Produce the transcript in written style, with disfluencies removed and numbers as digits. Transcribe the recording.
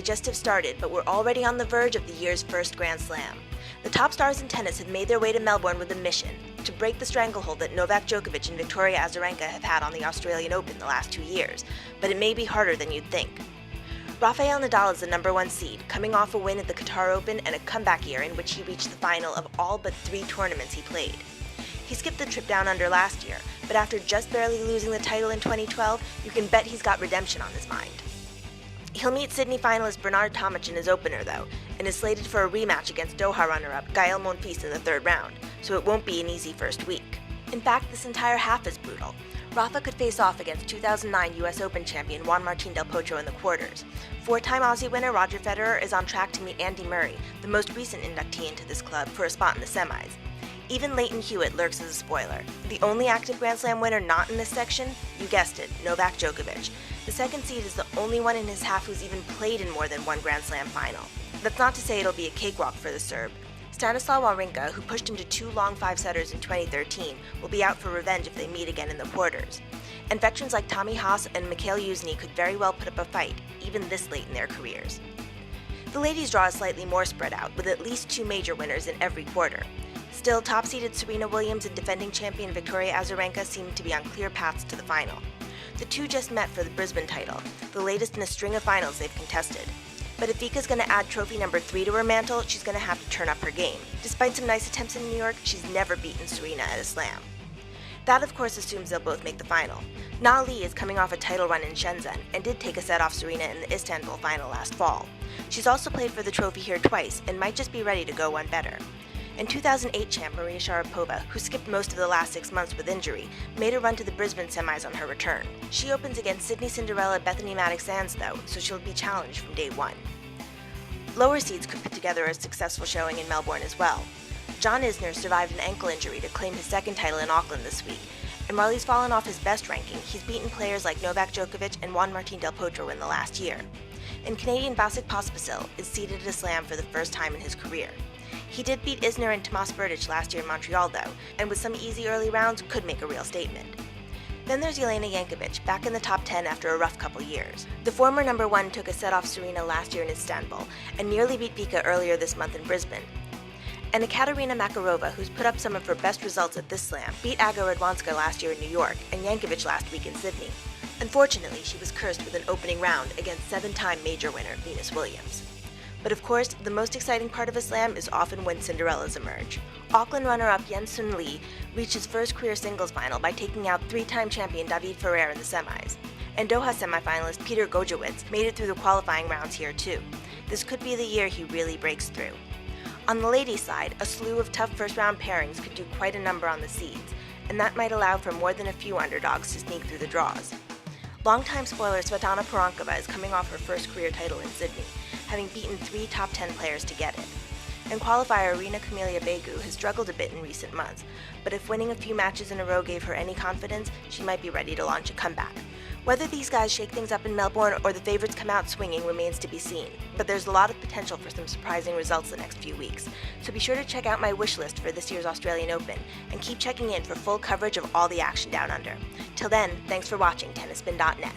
just have started, but we're already on the verge of the year's first Grand Slam. The top stars in tennis have made their way to Melbourne with a mission: to break the stranglehold that Novak Djokovic and Victoria Azarenka have had on the Australian Open the last 2 years, but it may be harder than you'd think. Rafael Nadal is the number 1 seed, coming off a win at the Qatar Open and a comeback year in which he reached the final of all but 3 tournaments he played. He skipped the trip down under last year, but after just barely losing the title in 2012, you can bet he's got redemption on his mind. He'll meet Sydney finalist Bernard Tomic in his opener, though, and is slated for a rematch against Doha runner-up Gael Monfils in the 3rd round, so it won't be an easy first week. In fact, this entire half is brutal. Rafa could face off against 2009 US Open champion Juan Martín del Potro in the quarters. 4-time Aussie winner Roger Federer is on track to meet Andy Murray, the most recent inductee into this club, for a spot in the semis. Even Leighton Hewitt lurks as a spoiler. The only active Grand Slam winner not in this section? You guessed it, Novak Djokovic. The 2nd seed is the only one in his half who's even played in more than one Grand Slam final. That's not to say it'll be a cakewalk for the Serb. Stanislaw Wawrinka, who pushed him to 2 long 5-setters in 2013, will be out for revenge if they meet again in the quarters. And veterans like Tommy Haas and Mikhail Yuzny could very well put up a fight, even this late in their careers. The ladies' draw is slightly more spread out, with at least 2 major winners in every quarter. Still, top-seeded Serena Williams and defending champion Victoria Azarenka seem to be on clear paths to the final. The two just met for the Brisbane title, the latest in a string of finals they've contested. But if Vika's going to add trophy number 3 to her mantle, she's going to have to turn up her game. Despite some nice attempts in New York, she's never beaten Serena at a slam. That, of course, assumes they'll both make the final. Na Li is coming off a title run in Shenzhen and did take a set off Serena in the Istanbul final last fall. She's also played for the trophy here twice and might just be ready to go one better. And 2008 champ Maria Sharapova, who skipped most of the last 6 months with injury, made a run to the Brisbane semis on her return. She opens against Sydney Cinderella Bethany Mattek-Sands, though, so she'll be challenged from day 1. Lower seeds could put together a successful showing in Melbourne as well. John Isner survived an ankle injury to claim his 2nd title in Auckland this week, and while he's fallen off his best ranking, he's beaten players like Novak Djokovic and Juan Martín del Potro in the last year. And Canadian Vasek Pospisil is seeded at a slam for the first time in his career. He did beat Isner and Tomas Berdych last year in Montreal, though, and with some easy early rounds could make a real statement. Then there's Jelena Jankovic, back in the top 10 after a rough couple years. The former number 1 took a set off Serena last year in Istanbul, and nearly beat Vika earlier this month in Brisbane. And Ekaterina Makarova, who's put up some of her best results at this slam, beat Aga Radwanska last year in New York, and Jankovic last week in Sydney. Unfortunately, she was cursed with an opening round against 7-time major winner Venus Williams. But of course, the most exciting part of a slam is often when Cinderellas emerge. Auckland runner-up Yen Sun Lee reached his first career singles final by taking out 3-time champion David Ferrer in the semis. And Doha semifinalist Peter Gojowicz made it through the qualifying rounds here too. This could be the year he really breaks through. On the ladies' side, a slew of tough first-round pairings could do quite a number on the seeds, and that might allow for more than a few underdogs to sneak through the draws. Longtime spoiler Svetlana Poronkova is coming off her first career title in Sydney, having beaten 3 top 10 players to get it. And qualifier Arina Camelia Begu has struggled a bit in recent months, but if winning a few matches in a row gave her any confidence, she might be ready to launch a comeback. Whether these guys shake things up in Melbourne or the favorites come out swinging remains to be seen, but there's a lot of potential for some surprising results the next few weeks, so be sure to check out my wish list for this year's Australian Open, and keep checking in for full coverage of all the action down under. Till then, thanks for watching Tennispin.net.